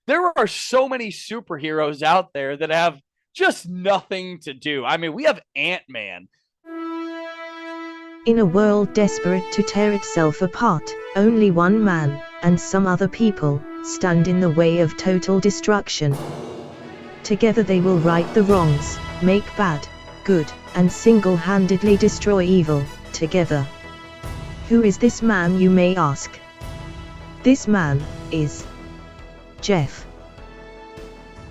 there are so many superheroes out there that have just nothing to do. I mean, we have Ant-Man. In a world desperate to tear itself apart, only one man, and some other people, stand in the way of total destruction. Together they will right the wrongs, make bad, good, and single-handedly destroy evil, together. Who is this man, you may ask? This man is Geoff.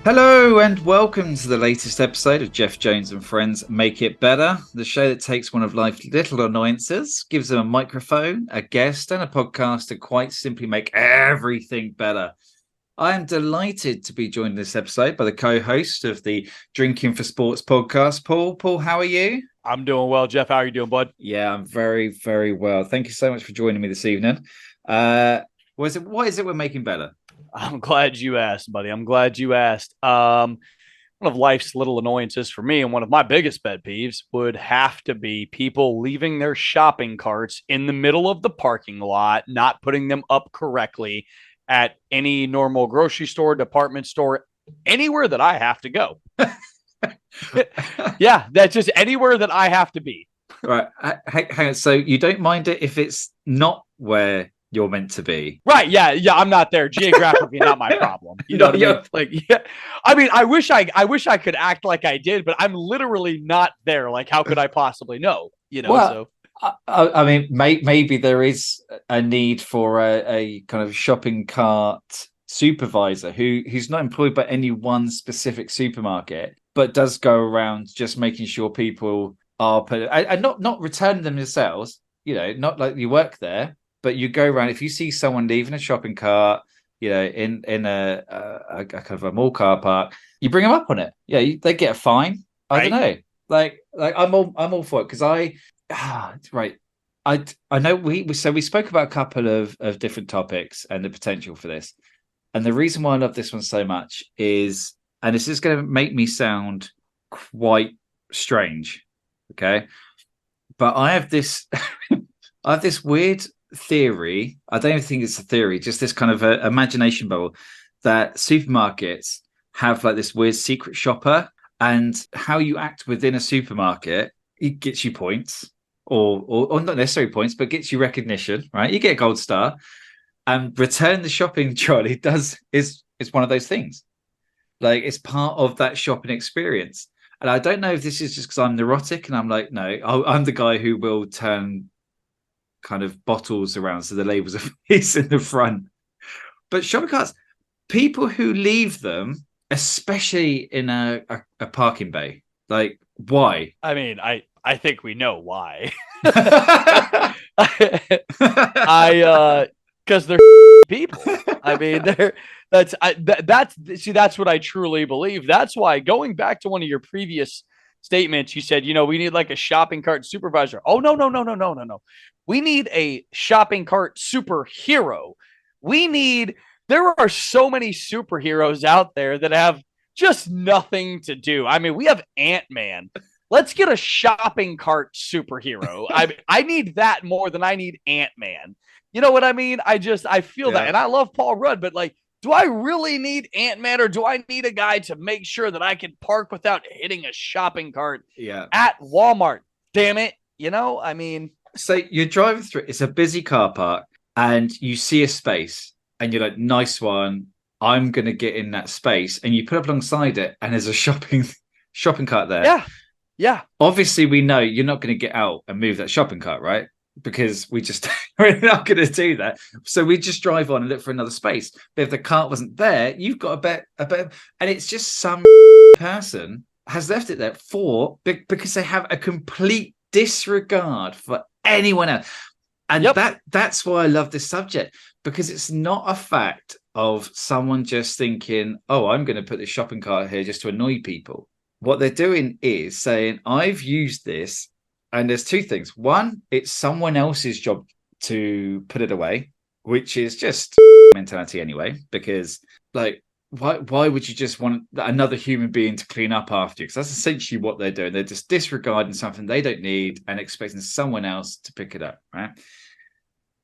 Hello and welcome to the latest episode of Geoff Jones and Friends Make It Better, the show that takes one of life's little annoyances, gives them a microphone, a guest, and a podcast to quite simply make everything better. I am delighted to be joined in this episode by the co-host of the Drinking for Sports podcast, Paul. Paul, how are you? I'm doing well, Geoff. How are you doing, bud? Yeah, I'm very, very well. Thank you so much for joining me this evening. What is it we're making better? I'm glad you asked, buddy. I'm glad you asked. One of life's little annoyances for me, and one of my biggest pet peeves, would have to be people leaving their shopping carts in the middle of the parking lot, not putting them up correctly at any normal grocery store, department store, anywhere that I have to go. Yeah, that's just anywhere that I have to be. Right. Hang on. So you don't mind it if it's not where you're meant to be? Right. Yeah. I'm not there geographically. Not my problem. You know what I mean? Like, yeah. I mean, I wish I could act like I did, but I'm literally not there. Like, how could I possibly know? You know. Well, I mean, maybe there is a need for a kind of shopping cart supervisor who's not employed by any one specific supermarket, but does go around just making sure people are put and not returning them yourselves. You know, not like you work there. But you go around, if you see someone leaving a shopping cart, you know, in a kind of a mall car park, you bring them up on it. Yeah, they get a fine. I don't know. Like I'm all for it because right. I know we spoke about a couple of different topics and the potential for this, and the reason why I love this one so much is, and this is going to make me sound quite strange, okay, but I have this weird theory. I don't even think it's a theory, just this kind of imagination bubble that supermarkets have like this weird secret shopper, and how you act within a supermarket, it gets you points or not necessarily points, but gets you recognition, right? You get a gold star, and return the shopping trolley is one of those things. Like, it's part of that shopping experience. And I don't know if this is just because I'm neurotic and I'm like, no, I'm the guy who will turn kind of bottles around so the labels are facing the front. But shopping carts, people who leave them, especially in a parking bay, like, why? I mean, I think we know why. Because they're people. I mean, that's what I truly believe. That's why, going back to one of your previous statements, you said, we need like a shopping cart supervisor. Oh, no. We need a shopping cart superhero. There are so many superheroes out there that have just nothing to do. I mean, we have Ant-Man. Let's get a shopping cart superhero. I need that more than I need Ant-Man. You know what I mean? I feel that. And I love Paul Rudd, but like, do I really need Ant-Man, or do I need a guy to make sure that I can park without hitting a shopping cart at Walmart? Damn it. I mean. So you're driving through, it's a busy car park, and you see a space and you're like, nice one, I'm going to get in that space. And you put up alongside it and there's a shopping cart there. Yeah. Obviously, we know you're not going to get out and move that shopping cart, right? Because we're not going to do that. So we just drive on and look for another space. But if the cart wasn't there, you've got a bet, and it's just some person has left it there because they have a complete disregard for anyone else. And that's why I love this subject, because it's not a fact of someone just thinking, oh, I'm going to put this shopping cart here just to annoy people. What they're doing is saying, I've used this, and there's two things. One, it's someone else's job to put it away, which is just mentality anyway, because like, why would you just want another human being to clean up after you? Because that's essentially what they're doing. They're just disregarding something they don't need and expecting someone else to pick it up, right?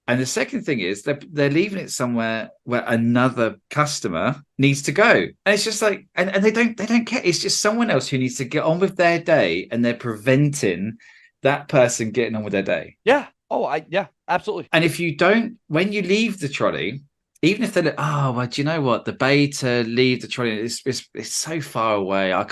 And the second thing is they're leaving it somewhere where another customer needs to go. And it's just like, and they don't care. It's just someone else who needs to get on with their day, and they're preventing that person getting on with their day. Yeah. Oh, yeah, absolutely. And if you don't, when you leave the trolley, even if they're like, oh, well, do you know what? The bay to leave the trolley it's so far away. I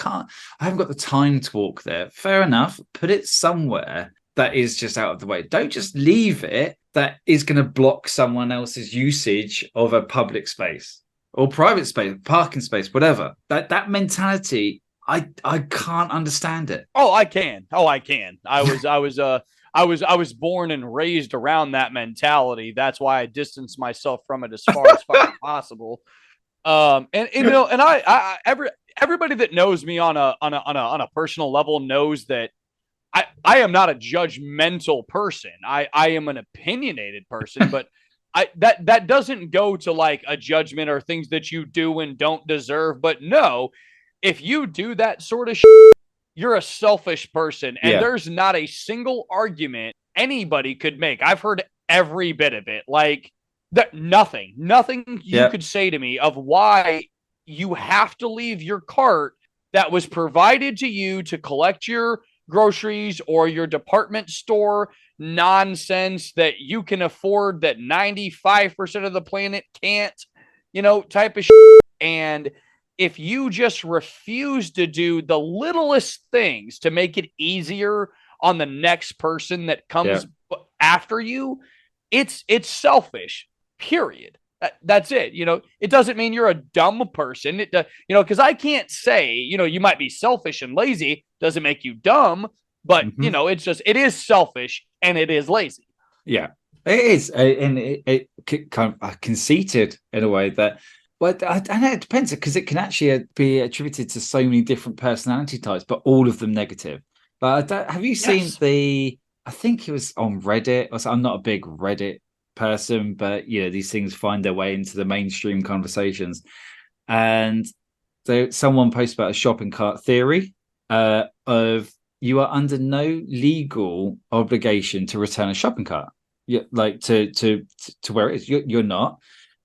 haven't got the time to walk there. Fair enough. Put it somewhere that is just out of the way. Don't just leave it that is going to block someone else's usage of a public space or private space, parking space, whatever. That mentality, I can't understand it. Oh, I can. Oh, I can. I was born and raised around that mentality. That's why I distance myself from it as far as fucking possible. And you know, and everybody that knows me on a personal level knows that I am not a judgmental person. I am an opinionated person, but that doesn't go to like a judgment or things that you do and don't deserve. But no, if you do that sort of shit, you're a selfish person, and Yeah. there's not a single argument anybody could make. I've heard every bit of it. Like that, nothing you Yeah. could say to me of why you have to leave your cart that was provided to you to collect your groceries or your department store nonsense that you can afford that 95% of the planet can't, type of shit. And if you just refuse to do the littlest things to make it easier on the next person that Yeah. comes after you, it's selfish. Period. That's it. It doesn't mean you're a dumb person. Because I can't say, you might be selfish and lazy. Doesn't make you dumb, but Mhm. it is selfish and it is lazy. Yeah, it is, and it kind of conceited in a way that. Well, I know it depends because it can actually be attributed to so many different personality types, but all of them negative. But have you seen Yes. the? I think it was on Reddit. I'm not a big Reddit person, but these things find their way into the mainstream conversations. And someone posted about a shopping cart theory of you are under no legal obligation to return a shopping cart. Like to where it is. You're not.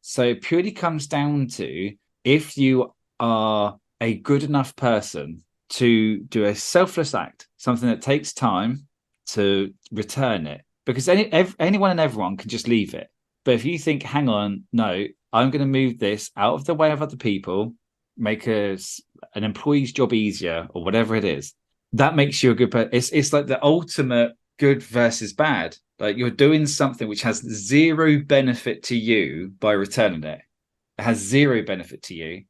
So it purely comes down to if you are a good enough person to do a selfless act, something that takes time to return it, because anyone and everyone can just leave it. But if you think, hang on, no, I'm going to move this out of the way of other people, make an employee's job easier, or whatever it is, that makes you a good person. It's like the ultimate good versus bad. Like you're doing something which has zero benefit to you by returning it. It has zero benefit to you,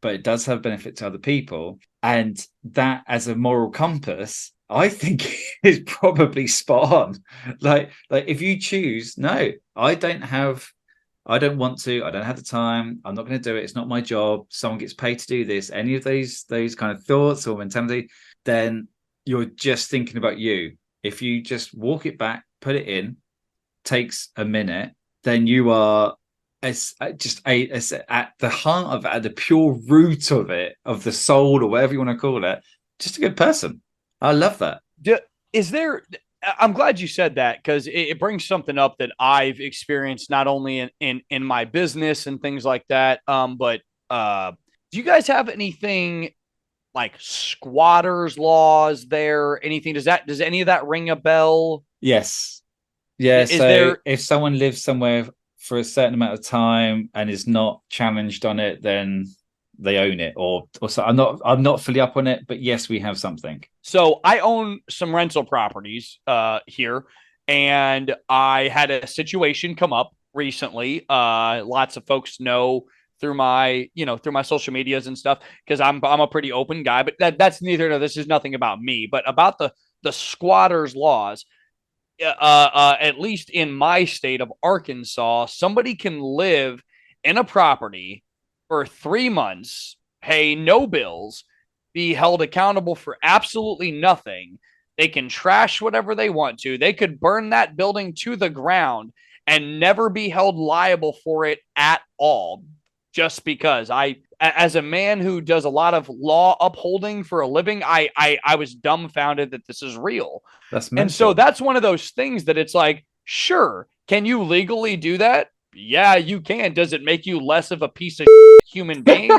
but it does have benefit to other people. And that, as a moral compass, I think is probably spot on. Like if you choose, no, I don't want to, I don't have the time, I'm not going to do it, it's not my job, someone gets paid to do this, any of those kind of thoughts or mentality, then you're just thinking about you. If you just walk it back, put it in, takes a minute, then you are as at the heart of it, at the pure root of it, of the soul or whatever you want to call it, just a good person. I love that. Is there? I'm glad you said that because it brings something up that I've experienced not only in my business and things like that. But do you guys have anything like squatters laws there? Anything? Does any of that ring a bell? Yes. Yeah. Is So there? if someone lives somewhere for a certain amount of time and is not challenged on it, then they own it. Or so I'm not fully up on it, but yes, we have something. So I own some rental properties here, and I had a situation come up recently. Lots of folks know through my social medias and stuff because I'm a pretty open guy. But that's neither. No, this is nothing about me, but about the squatters laws. At least in my state of Arkansas, somebody can live in a property for 3 months, pay no bills, be held accountable for absolutely nothing. They can trash whatever they want to. They could burn that building to the ground and never be held liable for it at all. Just because as a man who does a lot of law upholding for a living, I was dumbfounded that this is real. That's And so mental. that's one of those things that it's like, Sure. Can you legally do that? Yeah, you can. Does it make you less of a piece of human being?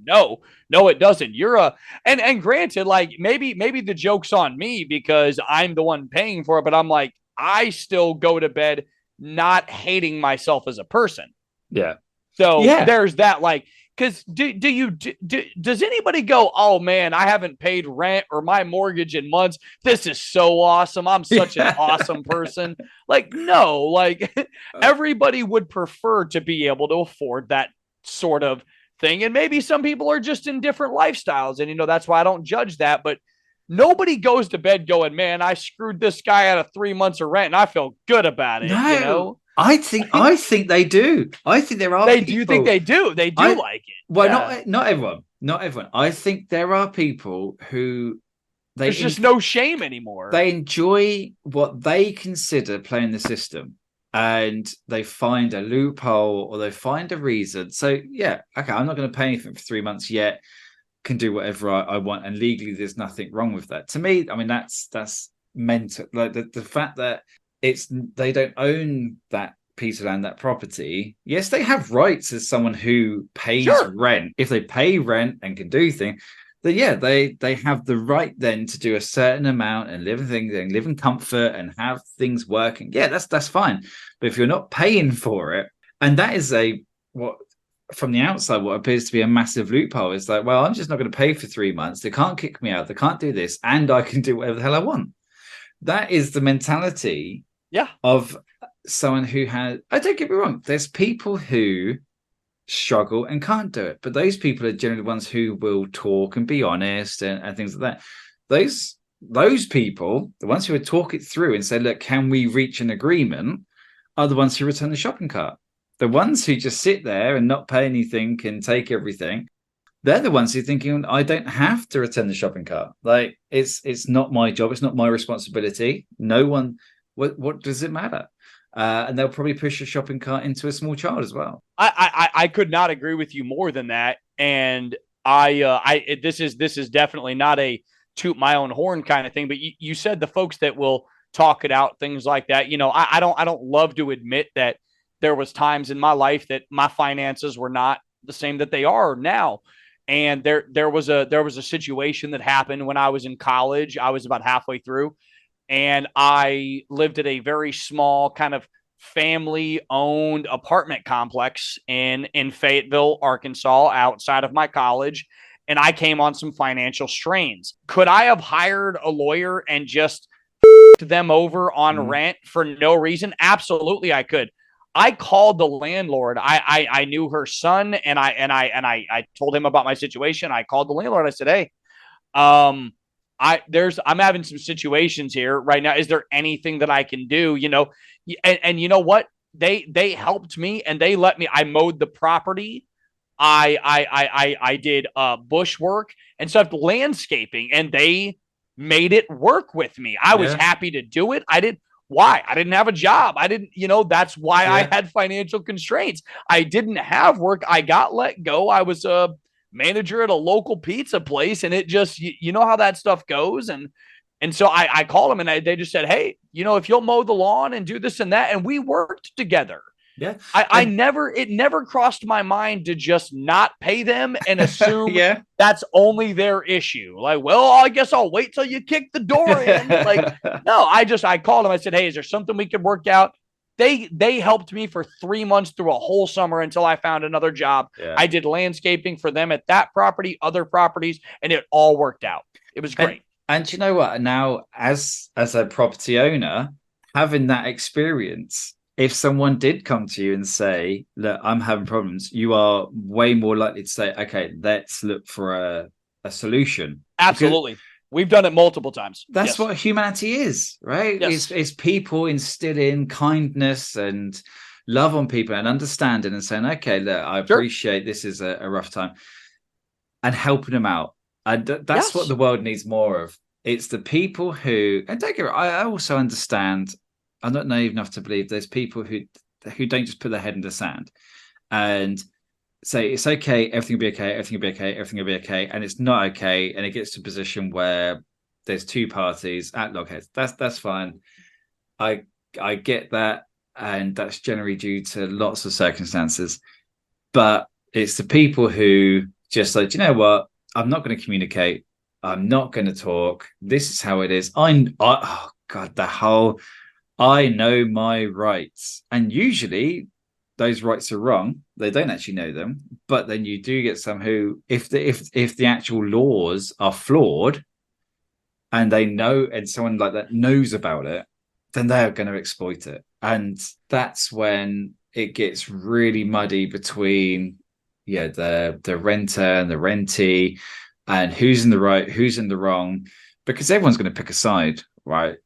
No, no, it doesn't. You're a and granted, like maybe the joke's on me because I'm the one paying for it, but I'm like, I still go to bed not hating myself as a person. Yeah. So Yeah. there's that, like, because does anybody go, oh man, I haven't paid rent or my mortgage in months. This is so awesome. I'm such an awesome person. Like, no, like everybody would prefer to be able to afford that sort of thing. And maybe some people are just in different lifestyles. And, that's why I don't judge that. But nobody goes to bed going, man, I screwed this guy out of 3 months of rent and I feel good about it, No, I think they do. I think there are They do think people. they do. They do I like it. Well, Yeah. not everyone, not everyone. I think there are people who There's just no shame anymore. they enjoy what they consider playing the system, and they find a loophole or they find a reason. So yeah, okay, I'm not going to pay anything for 3 months yet. Can do whatever I want, and legally there's nothing wrong with that. To me, I mean that's mental. Like the fact that they don't own that piece of land, that property. Yes, they have rights as someone who pays Sure. rent. If they pay rent and can do things, then yeah, they have the right then to do a certain amount and live in things and live in comfort and have things working. Yeah, that's fine. But if you're not paying for it, and that is what from the outside, what appears to be a massive loophole is like, well, I'm just not going to pay for 3 months. They can't kick me out. They can't do this, and I can do whatever the hell I want. That is the mentality Yeah. of someone who has. I don't get me wrong. There's people who struggle and can't do it, but those people are generally the ones who will talk and be honest and things like that. Those people, the ones who would talk it through and say, look, can we reach an agreement, are the ones who return the shopping cart. The ones who just sit there and not pay anything and take everything, they're the ones who are thinking, I don't have to return the shopping cart. Like it's not my job. It's not my responsibility. No one, what does it matter? And they'll probably push a shopping cart into a small child as well. I could not agree with you more than that. And this is definitely not a toot my own horn kind of thing. But you said the folks that will talk it out, things like that. I don't love to admit that there was times in my life that my finances were not the same that they are now. And there was a situation that happened when I was in college. I was about halfway through, and I lived at a very small kind of family owned apartment complex in Fayetteville, Arkansas, outside of my college. And I came on some financial strains. Could I have hired a lawyer and just them over on rent for no reason? Absolutely, I could. I called the landlord. I knew her son, and I told him about my situation. I called the landlord. I said, "Hey, I'm having some situations here right now. Is there anything that I can do?" And you know what? They helped me, and they let me. I mowed the property. I did bush work and stuff, landscaping, and they made it work with me. I was happy to do it. I did. Why? I didn't have a job. I didn't, that's why I had financial constraints. I didn't have work. I got let go. I was a manager at a local pizza place, and it just, you know how that stuff goes. And so I called them, and they just said, hey, if you'll mow the lawn and do this and that, and we worked together. Yeah. It never crossed my mind to just not pay them and assume Yeah. that's only their issue. Like, well, I guess I'll wait till you kick the door in. Like, no, I called them. I said, hey, is there something we could work out? They helped me for 3 months through a whole summer until I found another job. Yeah. I did landscaping for them at that property, other properties, and it all worked out. It was great. And you know what? Now, as a property owner, having that experience, if someone did come to you and say, look, I'm having problems, you are way more likely to say, okay, let's look for a solution. Absolutely. Because we've done it multiple times. That's what humanity is, right? Yes. It's people instilling kindness and love on people and understanding and saying, okay, look, I appreciate this is a rough time, and helping them out. And that's what the world needs more of. It's the people who, and don't get me wrong, I also understand, I'm not naive enough to believe there's people who don't just put their head in the sand and say it's okay, everything will be okay, everything will be okay, everything will be okay, and it's not okay, and it gets to a position where there's two parties at logheads. That's fine. I I get that, and that's generally due to lots of circumstances. But it's the people who just like, you know what? I'm not going to communicate. I'm not going to talk. This is how it is. Oh God, the whole I know my rights, and usually those rights are wrong. They don't actually know them, but then you do get some who, if the actual laws are flawed, and they know, and someone like that knows about it, then they're going to exploit it, and that's when it gets really muddy between the renter and the rentee, and who's in the right, who's in the wrong, because everyone's going to pick a side, right?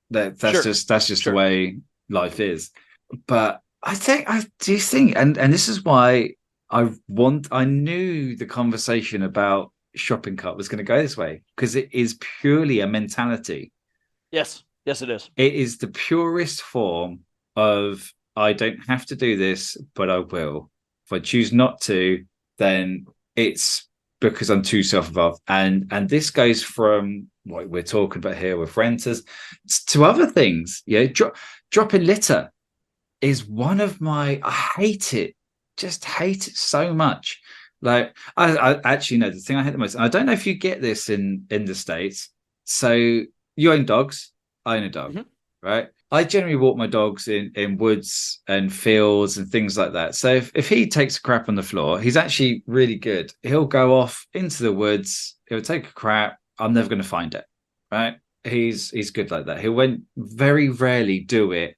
That's just the way life is. But I do think, and this is why I knew the conversation about shopping cart was going to go this way, because it is purely a mentality. Yes, it is. It is the purest form of I don't have to do this, but I will. If I choose not to, then it's because I'm too self-involved. And this goes from what we're talking about here with renters to other things. Dropping litter is one of my. I hate it. Just hate it so much. Like I actually know the thing I hate the most. And I don't know if you get this in the States. So you own dogs. I own a dog, right? I generally walk my dogs in woods and fields and things like that. So if he takes a crap on the floor, he's actually really good. He'll go off into the woods. He'll take a crap. I'm never going to find it, right? He's good like that. He won't very rarely do it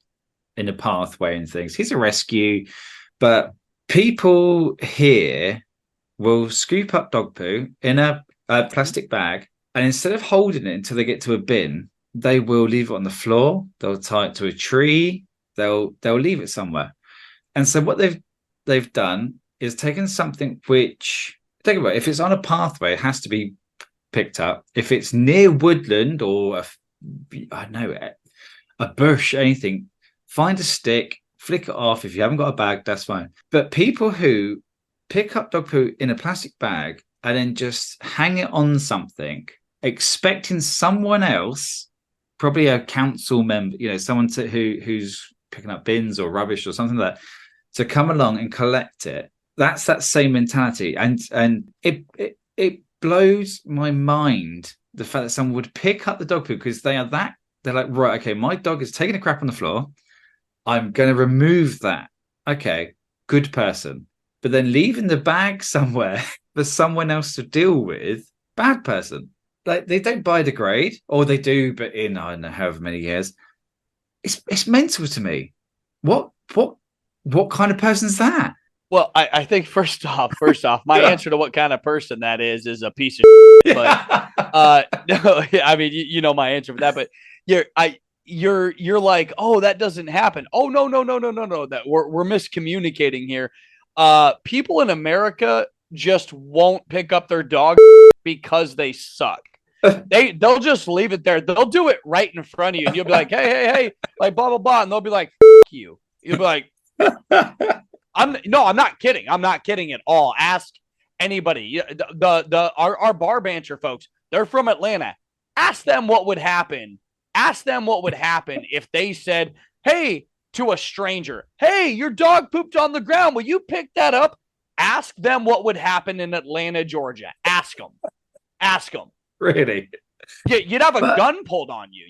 in a pathway and things. He's a rescue, but people here will scoop up dog poo in a plastic bag, and instead of holding it until they get to a bin, they will leave it on the floor. They'll tie it to a tree. They'll leave it somewhere. And so what they've done is taken something which, think about it, if it's on a pathway, it has to be picked up. If it's near woodland or a bush, anything, find a stick, flick it off. If you haven't got a bag, that's fine. But people who pick up dog poo in a plastic bag and then just hang it on something, expecting someone else, probably a council member, someone who's picking up bins or rubbish or something like that, to come along and collect it. That's that same mentality, and it blows my mind, the fact that someone would pick up the dog poo, because they're like, right, okay, my dog is taking a crap on the floor. I'm going to remove that. Okay, good person. But then leaving the bag somewhere for someone else to deal with, bad person. Like, they don't biodegrade, or they do, but in I don't know however many years. It's mental to me. What kind of person's that? Well, I think first off, my answer to what kind of person that is a piece of shit. But no, I mean, you know my answer for that. But you're like, oh, that doesn't happen. Oh, no. That we're miscommunicating here. People in America just won't pick up their dog because they suck. They'll just leave it there. They'll do it right in front of you, and you'll be like, hey, like blah blah blah, and they'll be like, F you. You'll be like, I'm not kidding. I'm not kidding at all. Ask anybody. Our bar banter folks, they're from Atlanta. Ask them what would happen. Ask them what would happen if they said, hey, to a stranger, hey, your dog pooped on the ground. Will you pick that up? Ask them what would happen in Atlanta, Georgia. Ask them. Really? You'd have a gun pulled on you.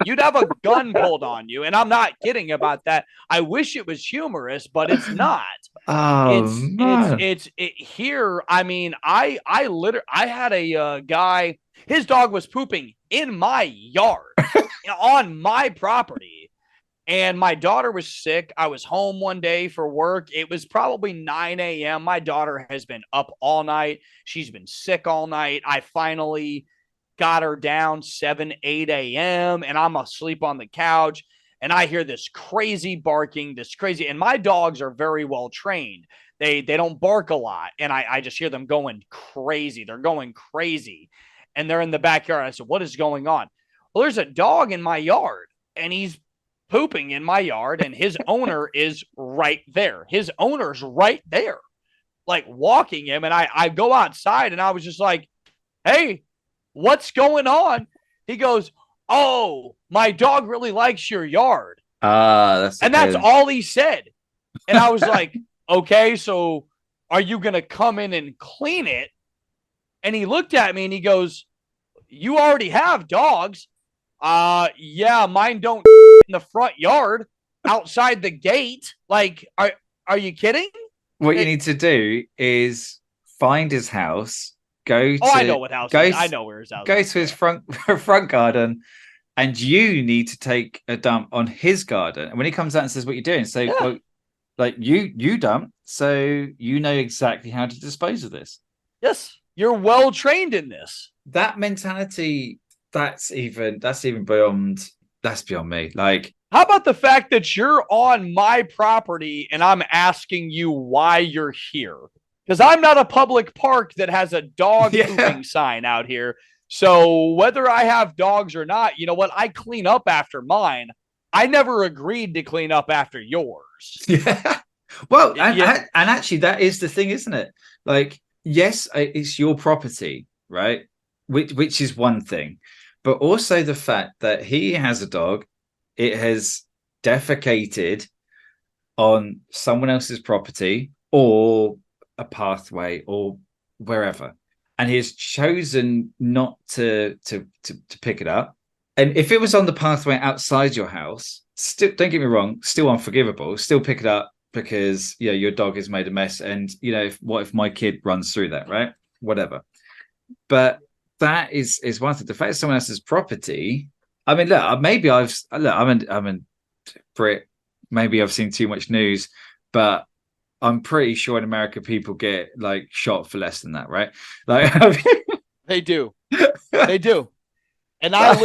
And I'm not kidding about that. I wish it was humorous, but it's not. It's here. I mean, I had a guy. His dog was pooping in my yard on my property, and my daughter was sick. I was home one day for work. It was probably 9 a.m. My daughter has been up all night. She's been sick all night. I finally got her down 7, 8 a.m. and I'm asleep on the couch, and I hear this crazy barking, and my dogs are very well trained. They don't bark a lot, and I just hear them going crazy. They're going crazy, and they're in the backyard. I said, what is going on? Well, there's a dog in my yard, and he's pooping in my yard, and his owner is right there. His owner's right there, like walking him, and I go outside, and I was just like, hey, what's going on? He goes, oh, my dog really likes your yard. That's And okay that's then. all he said. And I was like, okay, so are you going to come in and clean it? And he looked at me and he goes, you already have dogs. Yeah, mine don't in the front yard outside the gate. Like, are you kidding? What you It, need to do is find his house, go oh, I to know what house he go is. I know where his house go is. to his Yeah. front garden, and you need to take a dump on his garden. And when he comes out and says what you're doing, say, Yeah. well, like you dump, so you know exactly how to dispose of this. Yes. You're well trained in this. That mentality, that's even beyond that's beyond me. Like, How about the fact that you're on my property and I'm asking you why you're here? Because I'm not a public park that has a dog yeah, pooping sign out here. So whether I have dogs or not, you know what? I clean up after mine. I never agreed to clean up after yours. yeah. Well, Yeah. and actually, that is the thing, isn't it? Like, yes, it's your property, right? Which is one thing, but also the fact that he has a dog, it has defecated on someone else's property or a pathway or wherever, and he has chosen not to pick it up. And if it was on the pathway outside your house, still, don't get me wrong, still unforgivable. Still pick it up because your dog has made a mess, and what if my kid runs through that, right? Whatever. But that is one thing. The fact it's someone else's property. I mean, look, maybe I'm a Brit. Maybe I've seen too much news, but I'm pretty sure in America people get like shot for less than that, right? Like, They do. They do. And I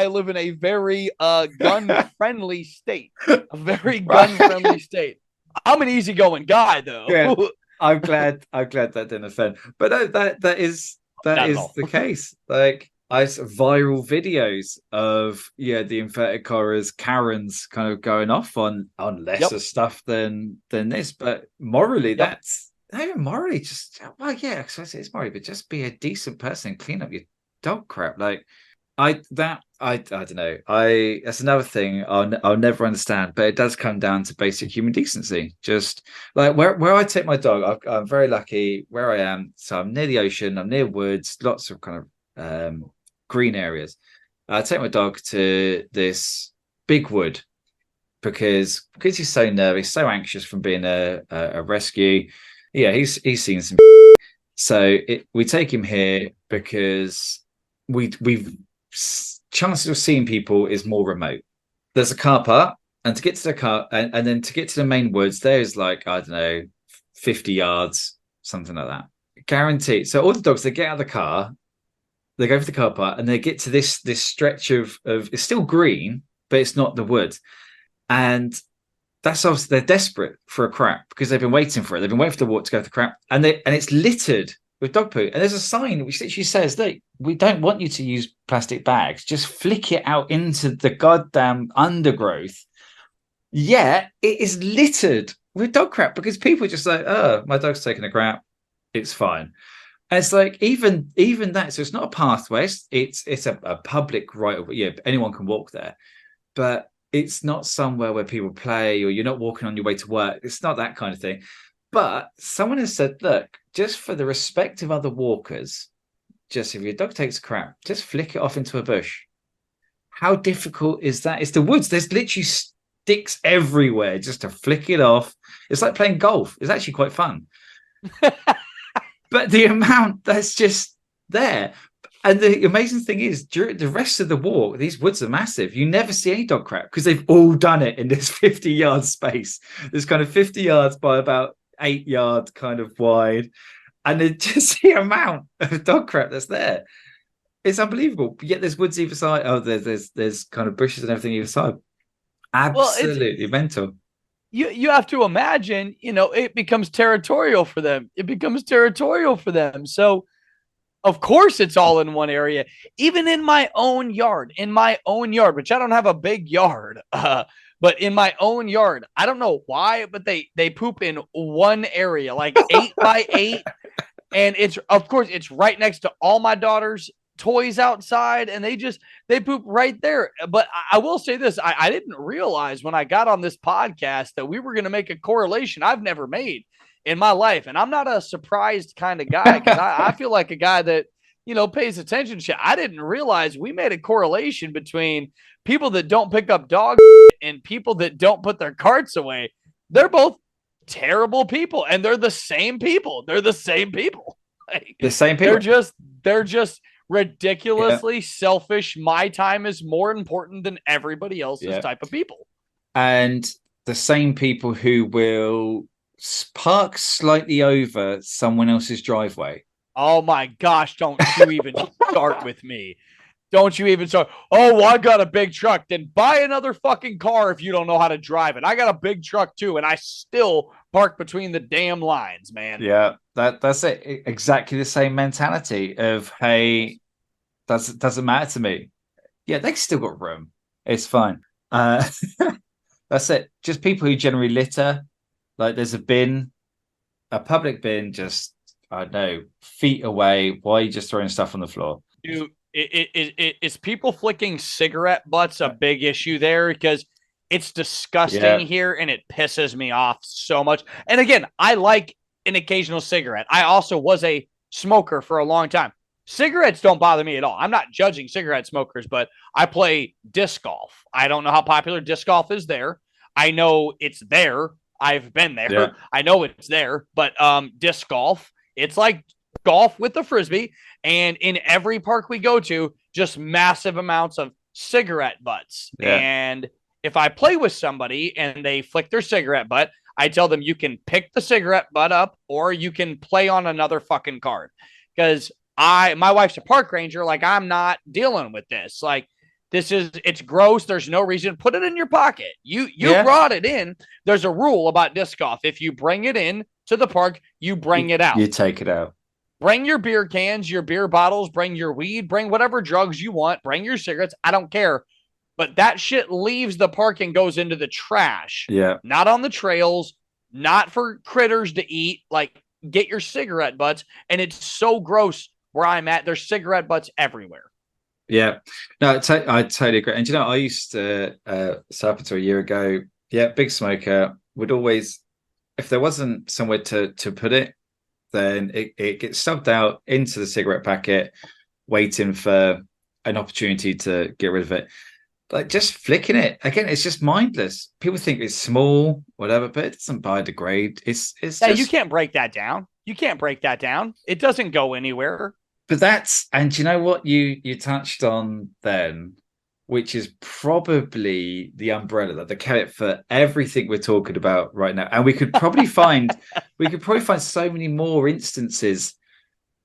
live in a very gun friendly state. A very gun friendly state. I'm an easygoing guy though. yeah, I'm glad that didn't offend. But no, that Not at is all. the case. Like, I saw viral videos of the inverted commas Karens kind of going off on lesser Yep. stuff than this, but morally, Yep. that's not even morally. Just, well, yeah, it's morally, but just be a decent person and clean up your dog crap. Like, I don't know. That's another thing I'll never understand, but it does come down to basic human decency. Just like where I take my dog, I'm very lucky where I am. So I'm near the ocean, I'm near woods, lots of kind of green areas. I take my dog to this big wood because he's so nervous, so anxious from being a rescue. Yeah, he's seen some. So we take him here because we've chances of seeing people is more remote. There's a car park, and to get to the car, and then to get to the main woods, there's like, I don't know, 50 yards, something like that. Guaranteed. So all the dogs, they get out of the car, they go for the car park, and they get to this stretch of it's still green, but it's not the woods. And that's obviously they're desperate for a crap because they've been waiting for it. They've been waiting for the water to go for the crap, and it's littered with dog poo. And there's a sign which literally says that we don't want you to use plastic bags. Just flick it out into the goddamn undergrowth. Yeah, it is littered with dog crap because people are just like, oh, my dog's taking a crap. It's fine. And it's like even that. So it's not a pathway. It's a public right of way. Yeah, anyone can walk there, but it's not somewhere where people play or you're not walking on your way to work. It's not that kind of thing. But someone has said, look, just for the respect of other walkers, just if your dog takes a crap, just flick it off into a bush. How difficult is that? It's the woods. There's literally sticks everywhere just to flick it off. It's like playing golf. It's actually quite fun. But the amount that's just there. And the amazing thing is, during the rest of the walk, these woods are massive. You never see any dog crap because they've all done it in this 50-yard space. There's kind of 50 yards by about 8 yards kind of wide. And then just the amount of dog crap that's there. It's unbelievable. But yet there's woods either side. Oh, there's kind of bushes and everything either side. Absolutely mental. You have to imagine, it becomes territorial for them. It becomes territorial for them. So of course it's all in one area. Even in my own yard, which I don't have a big yard, but in my own yard, I don't know why, but they poop in one area, like 8 by 8. And it's, of course, it's right next to all my daughters' toys outside and they poop right there. But I will say this, I didn't realize when I got on this podcast that we were going to make a correlation I've never made in my life. And I'm not a surprised kind of guy, because I feel like a guy that, pays attention to shit. I didn't realize we made a correlation between people that don't pick up dog and people that don't put their carts away. They're both terrible people, and they're the same people. They're the same people. Like, the same people. They're just ridiculously selfish. My time is more important than everybody else's type of people. And the same people who will park slightly over someone else's driveway. Oh my gosh, don't you even start with me. Don't you even start. Oh, well, I got a big truck. Then buy another fucking car if you don't know how to drive it. I got a big truck too, and I still park between the damn lines, man. Yeah, that's it. Exactly the same mentality of, hey, doesn't matter to me. Yeah, they still got room. It's fine. That's it. Just people who generally litter. Like, there's a bin, a public bin, just, I don't know, feet away. Why are you just throwing stuff on the floor? Dude, is people flicking cigarette butts a big issue there? Because it's disgusting here, and it pisses me off so much. And again, I like an occasional cigarette. I also was a smoker for a long time. Cigarettes don't bother me at all. I'm not judging cigarette smokers, but I play disc golf. I don't know how popular disc golf is there. I know it's there. I've been there. Yeah. I know it's there, but disc golf, it's like golf with the Frisbee. And in every park we go to, just massive amounts of cigarette butts. Yeah. And if I play with somebody and they flick their cigarette butt, I tell them you can pick the cigarette butt up or you can play on another fucking card. Because my wife's a park ranger. Like, I'm not dealing with this. Like, it's gross. There's no reason. Put it in your pocket. You brought it in. There's a rule about disc golf. If you bring it in to the park, you bring it out. You take it out. Bring your beer cans, your beer bottles, bring your weed, bring whatever drugs you want, bring your cigarettes. I don't care. But that shit leaves the park and goes into the trash. Yeah. Not on the trails, not for critters to eat. Like, get your cigarette butts. And it's so gross where I'm at. There's cigarette butts everywhere. Yeah. No, I totally agree. And, I used to, so up until a year ago, big smoker, would always, if there wasn't somewhere to put it, then it gets stubbed out into the cigarette packet, waiting for an opportunity to get rid of it. Like, just flicking it again, it's just mindless. People think it's small, whatever, but it doesn't biodegrade. It's just... you can't break that down. It doesn't go anywhere. But and you know what you touched on then, which is probably the umbrella, that the carrot for everything we're talking about right now. And we could probably find so many more instances,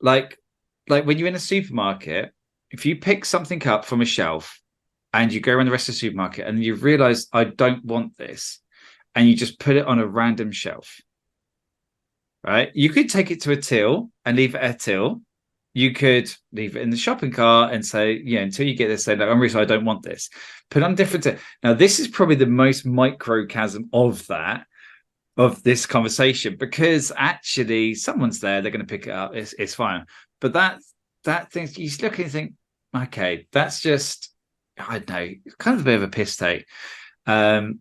like when you're in a supermarket, if you pick something up from a shelf and you go around the rest of the supermarket and you realize, I don't want this, and you just put it on a random shelf, right? You could take it to a till and leave it at a till. You could leave it in the shopping cart and say, until you get this, say, I'm really sorry, I don't want this. Put on different. Now, this is probably the most microcosm of this conversation, because actually someone's there, they're going to pick it up. It's fine. But that thing, you look and think, okay, that's just, I don't know, kind of a bit of a piss take. I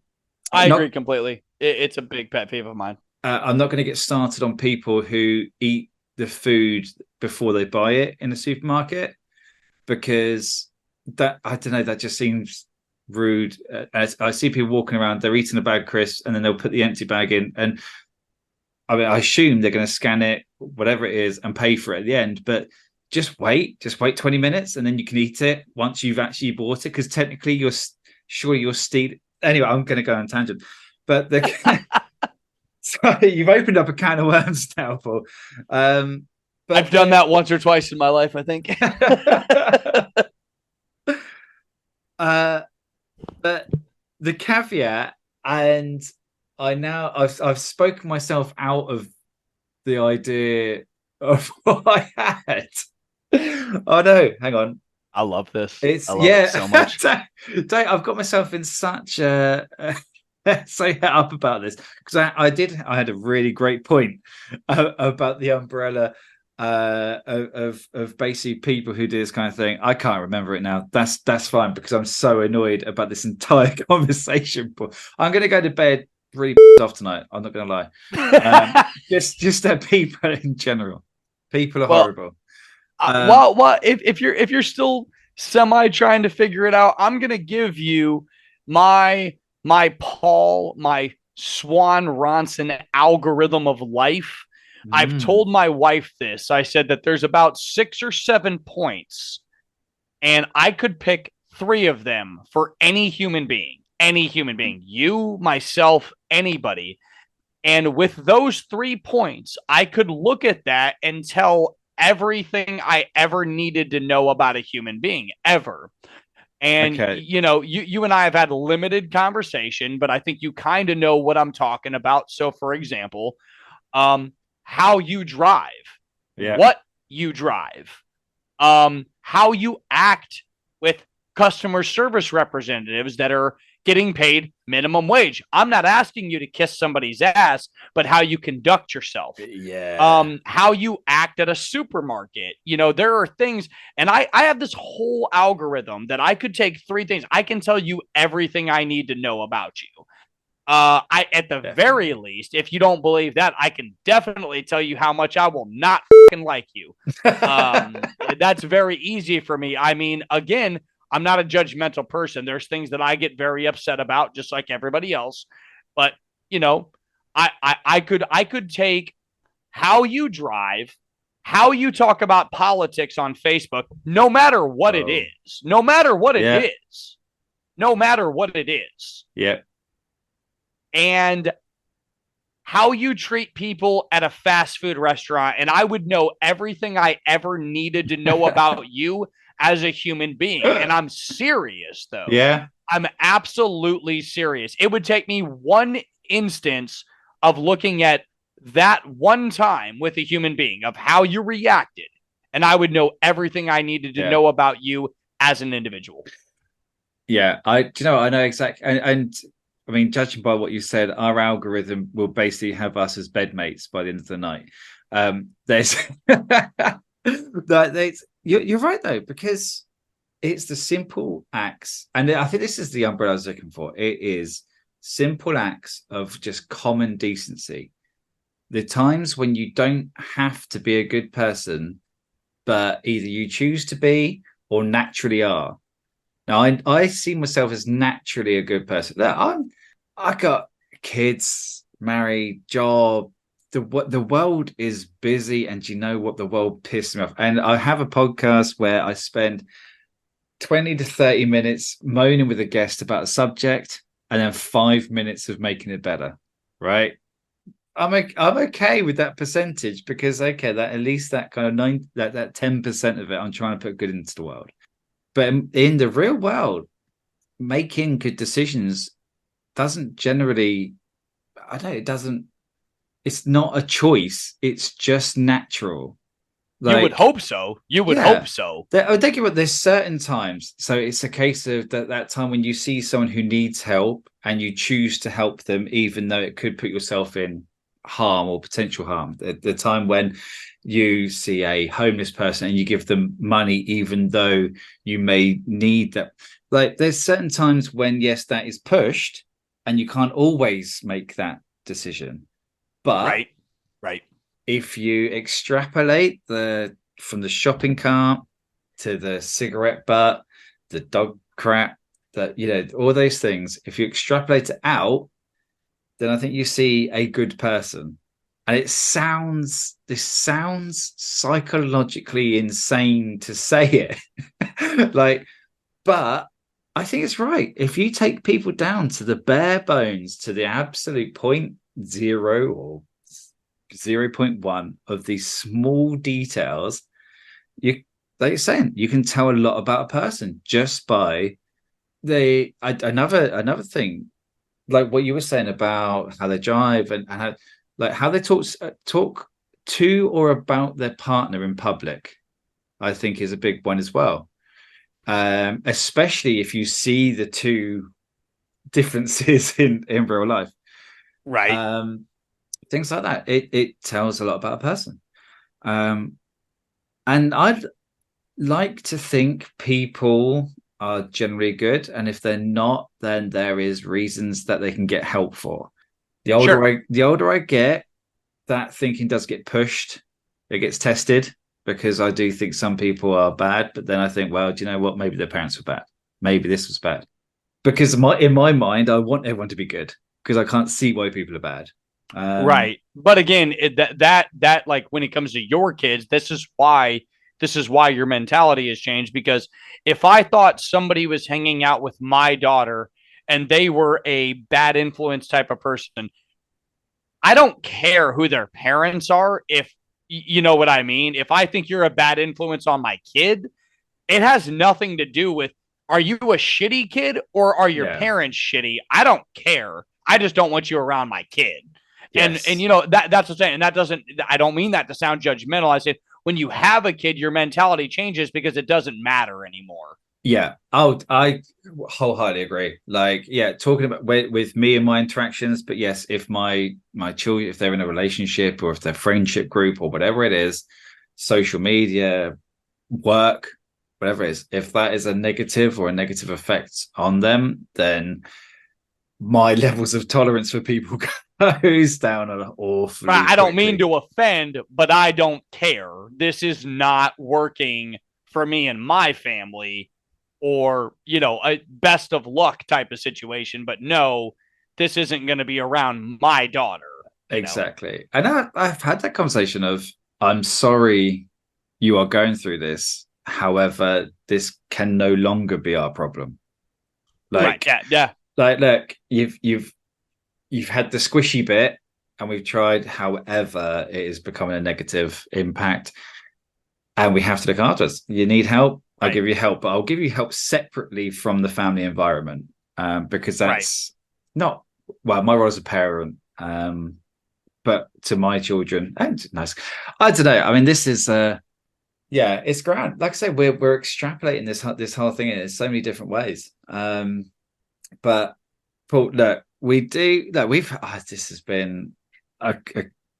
agree completely. It's a big pet peeve of mine. I'm not going to get started on people who eat the food before they buy it in the supermarket, because that, I don't know, that just seems rude. As I see people walking around, they're eating a bag of crisps and then they'll put the empty bag in, and I assume they're going to scan it, whatever it is, and pay for it at the end. But just wait 20 minutes and then you can eat it once you've actually bought it, because technically you're stealing. Anyway, I'm going to go on a tangent, but so you've opened up a can of worms now, Paul. But I've done that once or twice in my life, I think. But the caveat, and I've spoken myself out of the idea of what I had. Oh no, hang on. I love this. I love it so much. I've got myself in such a so up about this, because I had a really great point about the umbrella. of basically people who do this kind of thing. I can't remember it now. That's fine, because I'm so annoyed about this entire conversation. I'm going to go to bed really off tonight. I'm not going to lie. Just people in general. People are horrible. If you're still semi trying to figure it out, I'm gonna give you my Swan Ronson algorithm of life. I've told my wife this. I said that there's about 6 or 7 points, and I could pick 3 of them for any human being. Any human being, you, myself, anybody. And with those 3 points, I could look at that and tell everything I ever needed to know about a human being, ever. And, you and I have had limited conversation, but I think you kind of know what I'm talking about. So, for example, how you drive, what you drive, how you act with customer service representatives that are getting paid minimum wage. I'm not asking you to kiss somebody's ass, but how you conduct yourself. How you act at a supermarket. There are things, and I have this whole algorithm that I could take 3 things. I can tell you everything I need to know about you. At the very least, if you don't believe that, I can definitely tell you how much I will not fucking like you. That's very easy for me. I mean, again, I'm not a judgmental person. There's things that I get very upset about, just like everybody else. But I could take how you drive, how you talk about politics on Facebook, no matter what it is, no matter what it is, no matter what it is. Yeah. And how you treat people at a fast food restaurant. And I would know everything I ever needed to know about you as a human being. And I'm serious, though. Yeah. I'm absolutely serious. It would take me one instance of looking at that one time with a human being of how you reacted, and I would know everything I needed to know about you as an individual. Yeah, I know exactly. And I mean, judging by what you said, our algorithm will basically have us as bedmates by the end of the night. There's you're right, though, because it's the simple acts, and I think this is the umbrella I was looking for. It is simple acts of just common decency. The times when you don't have to be a good person, but either you choose to be or naturally are. Now, I see myself as naturally a good person. I got kids, married, job. The world is busy, and you know what? The world pisses me off. And I have a podcast where I spend 20 to 30 minutes moaning with a guest about a subject, and then 5 minutes of making it better. Right? I'm okay with that percentage, because that at least that kind of that 10% of it, I'm trying to put good into the world. But in the real world, making good decisions doesn't generally, it's not a choice. It's just natural. You would hope so. Hope so. I think about there's certain times. So it's a case of that time when you see someone who needs help and you choose to help them, even though it could put yourself in harm or potential harm. The time when you see a homeless person and you give them money, even though you may need that. Like, there's certain times when, yes, that is pushed, and you can't always make that decision. But right. If you extrapolate from the shopping cart to the cigarette butt, the dog crap, all those things, if you extrapolate it out, then I think you see a good person. And this sounds psychologically insane to say it. But I think it's right. If you take people down to the bare bones, to the absolute 0.0 or 0.1 of these small details, like you're saying, you can tell a lot about a person just by another thing, like what you were saying about how they drive and how they talk to or about their partner in public. I think is a big one as well. Especially if you see the two differences in real life. Right. Things like that. It tells a lot about a person. And I'd like to think people are generally good, and if they're not, then there is reasons that they can get help for. Sure. The older I get, that thinking does get pushed. It gets tested because I do think some people are bad, but then I think, well, do you know what? Maybe their parents were bad. Maybe this was bad. Because in my mind, I want everyone to be good because I can't see why people are bad. Right. But again, that like when it comes to your kids, this is why your mentality has changed. Because if I thought somebody was hanging out with my daughter and they were a bad influence type of person, I don't care who their parents are. If you know what I mean, if I think you're a bad influence on my kid, it has nothing to do with are you a shitty kid or are your Yeah. parents shitty? I don't care. I just don't want you around my kid. And Yes. you know that's what I'm saying. And that doesn't I don't mean that to sound judgmental. I said when you have a kid, your mentality changes because it doesn't matter anymore. Yeah. Oh, I wholeheartedly agree. Like, yeah, talking about with me and my interactions, but yes, if my children, if they're in a relationship or if they're friendship group or whatever it is, social media, work, whatever it is, if that is a negative or a negative effect on them, then my levels of tolerance for people goes down awfully I don't mean quickly. to offend, but I don't care. This is not working for me and my family, or, a best of luck type of situation. But no, this isn't going to be around my daughter. Exactly. And I've had that conversation of, I'm sorry you are going through this. However, this can no longer be our problem. Right. Like, Yeah. Yeah. look, you've had the squishy bit and we've tried, however, it is becoming a negative impact. And we have to look after us. You need help, I'll Right. give you help, but I'll give you help separately from the family environment. Because Right. that's not well, my role as a parent. But to my children, and nice. I don't know. I mean, this is yeah, it's grand. Like I say, we're extrapolating this whole thing in so many different ways. But Paul, look, we do look. This has been a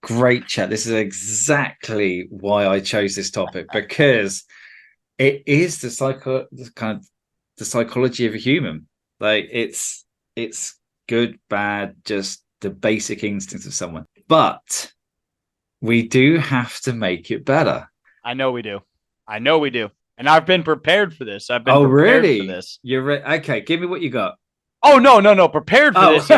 great chat. This is exactly why I chose this topic because it is the psychology of a human. Like it's good, bad, just the basic instincts of someone. But we do have to make it better. I know we do. I know we do. And I've been prepared for this. I've been Oh, prepared for really? this. Okay. Give me what you got. Oh no, no, no! Prepared for Oh, this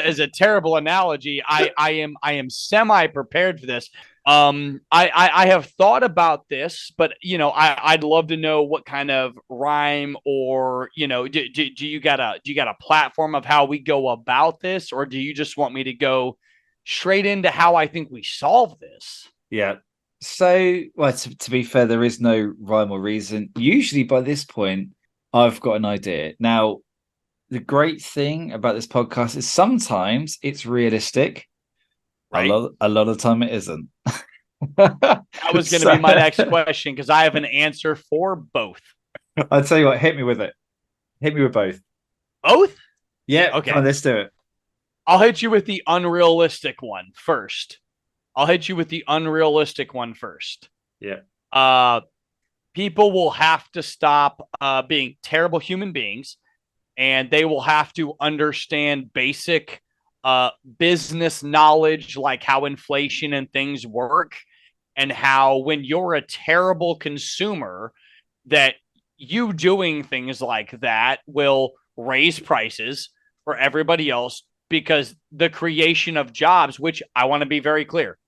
is a terrible analogy. I am semi prepared for this. I have thought about this, but I'd love to know what kind of rhyme or do you got a platform of how we go about this, or do you just want me to go straight into how I think we solve this? yeah. So, well, to be fair, there is no rhyme or reason. Usually by this point, I've got an idea. Now, the great thing about this podcast is sometimes it's realistic. Right. A lot of time it isn't. That was going to So be my next question because I have an answer for both. I'll tell you what, hit me with it. Hit me with both. Both? Yeah, come Okay. on, let's do it. I'll hit you with the unrealistic one first. I'll hit you with the unrealistic one first. Yeah. Uh, People will have to stop being terrible human beings, and they will have to understand basic business knowledge, like how inflation and things work, and how when you're a terrible consumer, that you doing things like that will raise prices for everybody else because the creation of jobs, which I want to be very clear,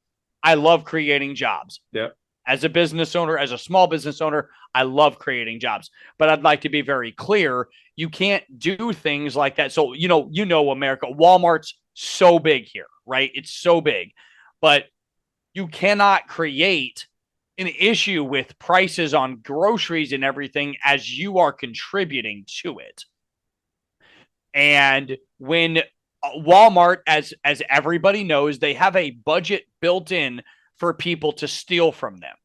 I love creating jobs. Yeah. As a business owner, as a small business owner, I love creating jobs. But I'd like to be very clear, you can't do things like that. So, America, Walmart's so big here, right? It's so big. But you cannot create an issue with prices on groceries and everything as you are contributing to it. And when Walmart, as everybody knows, they have a budget built in for people to steal from them.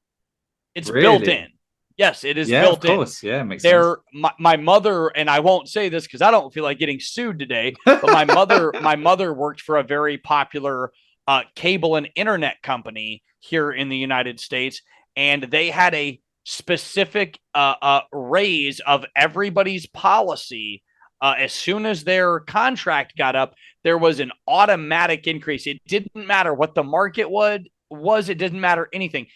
It's built in. Really? Yes, it is Yeah, of built in. course. Yeah, makes sense. My mother, and I won't say this because I don't feel like getting sued today, but my mother worked for a very popular cable and internet company here in the United States, and they had a specific raise of everybody's policy. As soon as their contract got up, there was an automatic increase. It didn't matter what the market was. It didn't matter anything.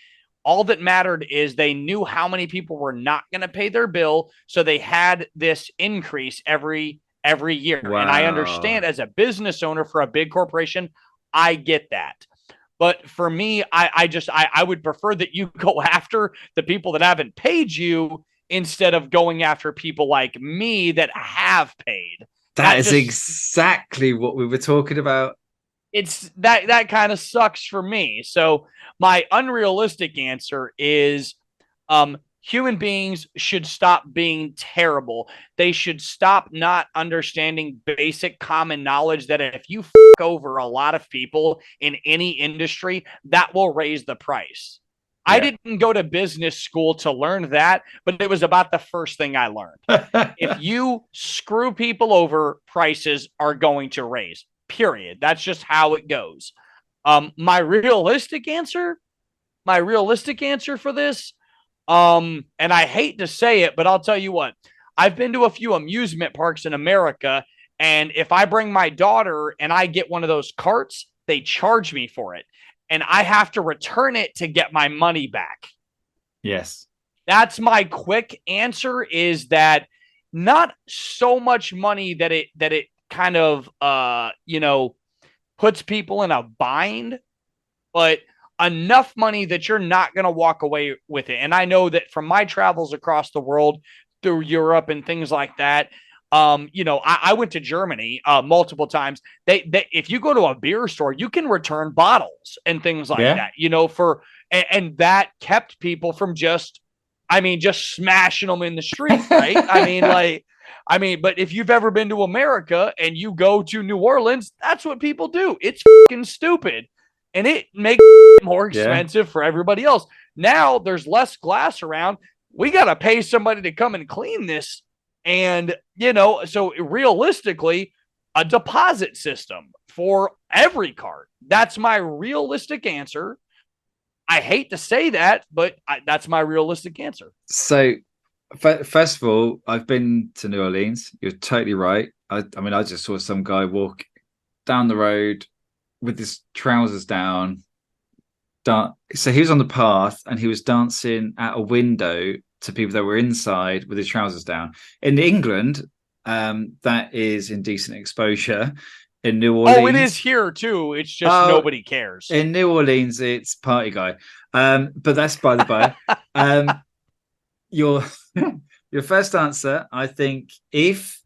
All that mattered is they knew how many people were not going to pay their bill, so they had this increase every year. Wow. And I understand, as a business owner for a big corporation, I get that. But for me, I would prefer that you go after the people that haven't paid you instead of going after people like me that have paid. That is exactly what we were talking about. It's that kind of sucks for me. So my unrealistic answer is human beings should stop being terrible. They should stop not understanding basic common knowledge that if you over a lot of people in any industry, that will raise the price. Yeah. I didn't go to business school to learn that, but it was about the first thing I learned. If you screw people over, prices are going to raise, period. That's just how it goes. My realistic answer for this, and I hate to say it, but I'll tell you what, I've been to a few amusement parks in America, and if I bring my daughter and I get one of those carts, they charge me for it, and I have to return it to get my money back. Yes. That's my quick answer, is that not so much money that it kind of, puts people in a bind, but enough money that you're not going to walk away with it. And I know that from my travels across the world through Europe and things like that, I went to Germany multiple times. They if you go to a beer store, you can return bottles and things like that, and that kept people from just smashing them in the street, right? But if you've ever been to America and you go to New Orleans, that's what people do. It's fucking stupid. And it makes it more expensive for everybody else. Now there's less glass around. We got to pay somebody to come and clean this. And, so realistically, a deposit system for every cart. That's my realistic answer. I hate to say that, but that's my realistic answer. So, first of all, I've been to New Orleans. You're totally right. I just saw some guy walk down the road with his trousers down. So he was on the path and he was dancing at a window to people that were inside with his trousers down. In England, that is indecent exposure. In New Orleans, it is here too. It's just nobody cares. In New Orleans, it's party guy. But that's by the by. Your first answer, I think, if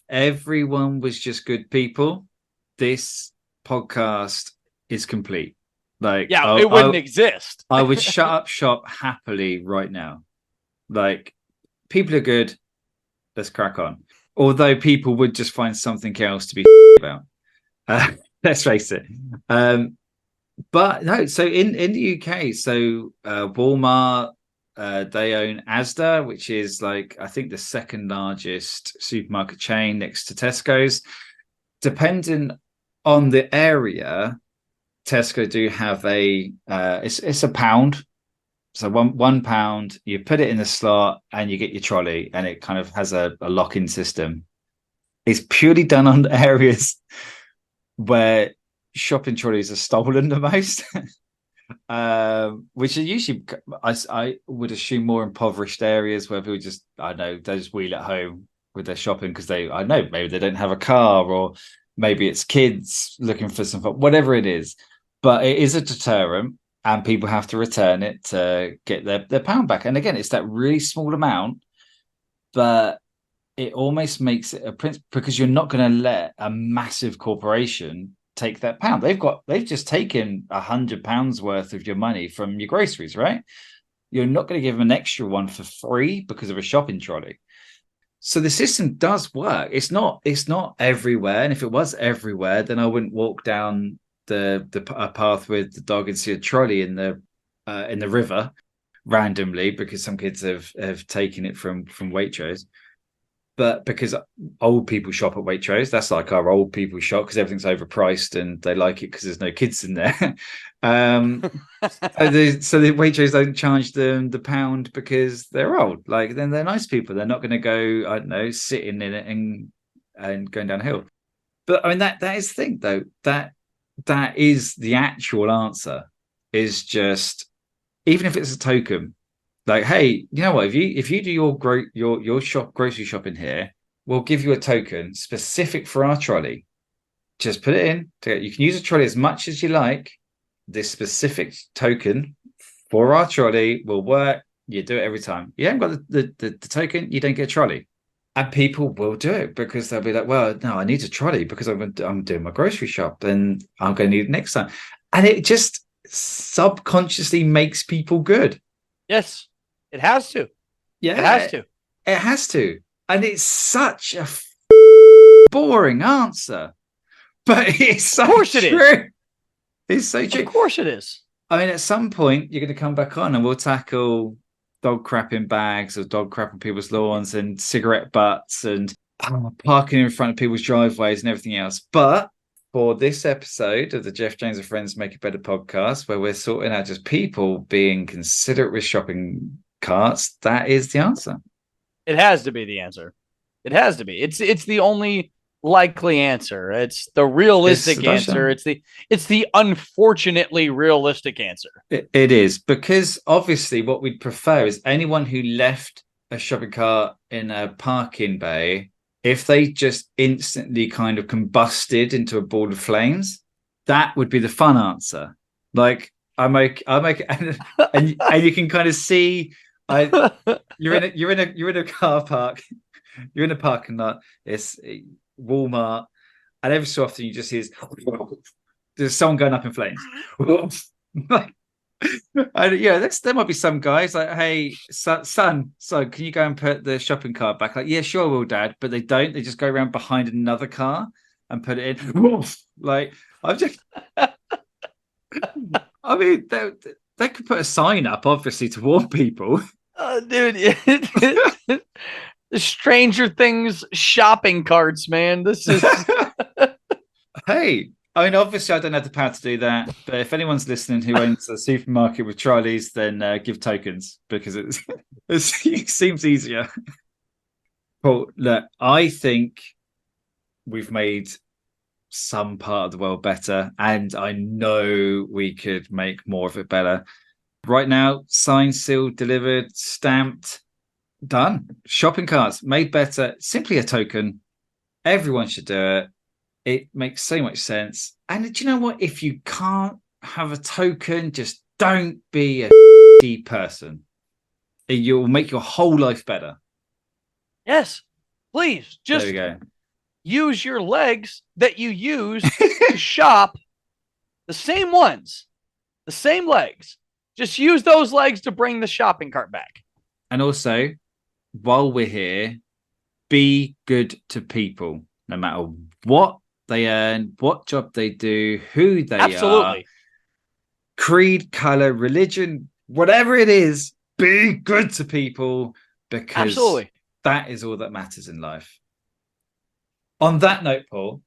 everyone was just good people, this podcast is complete. It wouldn't exist. I would shut up shop happily right now. People are good, let's crack on. Although people would just find something else to be about. Let's face it. But no, so in the UK, so Walmart, they own Asda, which is I think the second largest supermarket chain next to Tesco's. Depending on the area, Tesco do have it's a pound. So one pound, you put it in the slot and you get your trolley, and it kind of has a lock-in system. It's purely done on areas where shopping trolleys are stolen the most, which are usually, I would assume, more impoverished areas where people just, they just wheel it home with their shopping because maybe they don't have a car, or maybe it's kids looking for some fun, whatever it is. But it is a deterrent, and people have to return it to get their pound back. And again, it's that really small amount, but it almost makes it a principle, because you're not going to let a massive corporation take that pound. They've just taken £100 worth of your money from your groceries, right? You're not going to give them an extra one for free because of a shopping trolley. So the system does work. It's not everywhere. And if it was everywhere, then I wouldn't walk down a path with the dog and see a trolley in the river randomly because some kids have taken it from Waitrose. But because old people shop at Waitrose, that's like our old people shop because everything's overpriced and they like it because there's no kids in there. So the Waitrose don't charge them the pound because they're old. Like then they're nice people. They're not going to go, I don't know, sitting in it and going downhill. But I mean that is the thing though. That is the actual answer. Is just even if it's a token, like, hey, you know what? If you do your grocery shopping here, we'll give you a token specific for our trolley. Just put it in. You can use a trolley as much as you like. This specific token for our trolley will work. You do it every time. You haven't got the token, you don't get a trolley. And people will do it because they'll be like, well, no, I need a trolley because I'm doing my grocery shop and I'm going to need it next time. And it just subconsciously makes people good. Yes, it has to. Yeah, it has to. It has to. And it's such a boring answer, but it's so of course true. It is. It's so true. Of course it is. I mean, at some point, you're going to come back on and we'll tackle dog crap in bags or dog crap on people's lawns and cigarette butts and parking in front of people's driveways and everything else. But for this episode of the Geoff Jones and Friends Make It Better podcast, where we're sorting out just people being considerate with shopping carts, that is the answer. It has to be the answer. It has to be. It's the only likely answer. It's the realistic answer. It's the unfortunately realistic answer. It is, because obviously what we'd prefer is anyone who left a shopping cart in a parking bay, if they just instantly kind of combusted into a ball of flames, that would be the fun answer. Like I make and you can kind of see you're in a car park, you're in a parking lot, it's Walmart, and every so often you just hear there's someone going up in flames. Like, and yeah, there might be some guys like, hey, son, can you go and put the shopping cart back? Like, yeah, sure, I will, Dad. But they don't. They just go around behind another car and put it in. Like, I'm just. I mean, they could put a sign up, obviously, to warn people. Dude, the Stranger Things shopping carts, man. This is. Hey, I mean, obviously, I don't have the power to do that. But if anyone's listening who owns a supermarket with trolleys, then give tokens because it seems easier. Well, look, I think we've made some part of the world better, and I know we could make more of it better. Right now, signed, sealed, delivered, stamped, done. Shopping carts made better. Simply a token. Everyone should do it. It makes so much sense. And do you know what? If you can't have a token, just don't be a person. You'll make your whole life better. Yes, please. Just there we go. Use your legs that you use to shop, the same ones, the same legs. Just use those legs to bring the shopping cart back. And also, while we're here, be good to people, no matter what they earn, what job they do, who they are, creed, color, religion, whatever it is, be good to people because that is all that matters in life. On that note, Paul,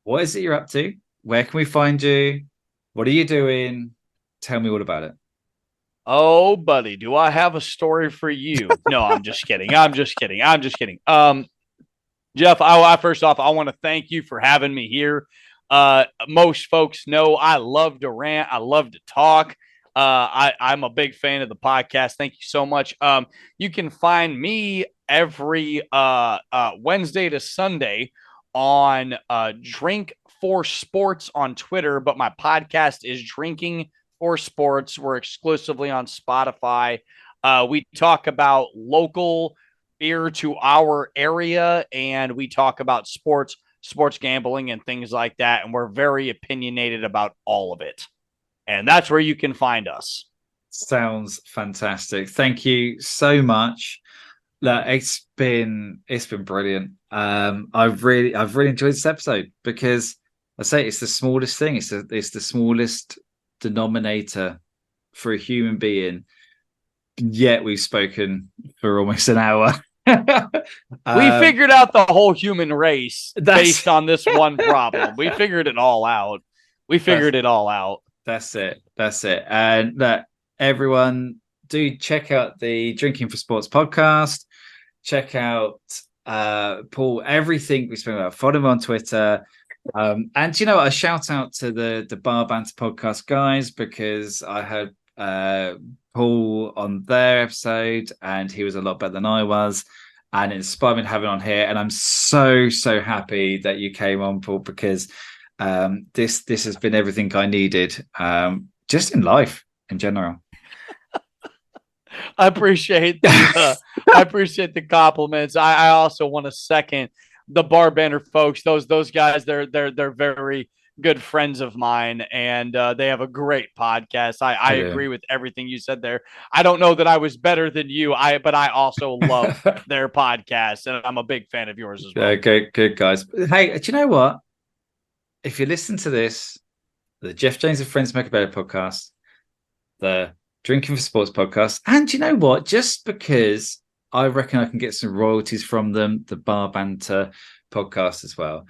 what is it you're up to? Where can we find you? What are you doing? Tell me all about it. Oh, buddy, do I have a story for you? No, I'm just kidding. Geoff, first off, I want to thank you for having me here. Most folks know I love to rant. I love to talk. I'm a big fan of the podcast. Thank you so much. You can find me every Wednesday to Sunday on Drink for Sports on Twitter, but my podcast is Drinking for Sports. We're exclusively on Spotify. We talk about local beer to our area, and we talk about sports gambling and things like that, and we're very opinionated about all of it. And that's where you can find us. Sounds fantastic. Thank you so much. Look, it's been brilliant. I've really enjoyed this episode because I say it's the smallest thing. It's the smallest denominator for a human being. Yet we've spoken for almost an hour. We figured out the whole human race That's- based on this one problem. We figured it all out. That's it. And everyone, do check out the Drinking for Sports podcast. Check out Paul, everything we spoke about. Follow him on Twitter. And you know, a shout out to the Bar Banter podcast guys, because I had Paul on their episode and he was a lot better than I was, and it inspired me to have him on here. And I'm so happy that you came on, Paul, because this has been everything I needed, just in life in general. I appreciate the compliments. I also want to second the Bar Banter folks. Those guys, they're very good friends of mine, and they have a great podcast. I agree with everything you said there. I don't know that I was better than you, but I also love their podcast, and I'm a big fan of yours as well. Good guys. Hey, do you know what? If you listen to this, the Geoff Jones and Friends Make a Better podcast, the Drinking for Sports podcast, and you know what? Just because I reckon I can get some royalties from them, the Bar Banter podcast as well.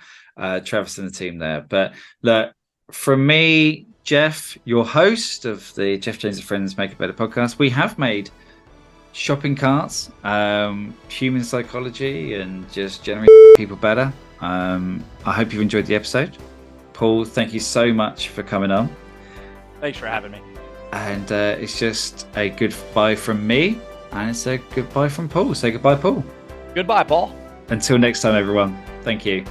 Travis and the team there. But look, from me, Geoff, your host of the Geoff Jones and Friends Make a Better podcast, we have made shopping carts, human psychology, and just generally people better. I hope you've enjoyed the episode. Paul, thank you so much for coming on. Thanks for having me. And it's just a goodbye from me, and it's a goodbye from Paul. Say goodbye, Paul. Goodbye, Paul. Until next time, everyone. Thank you.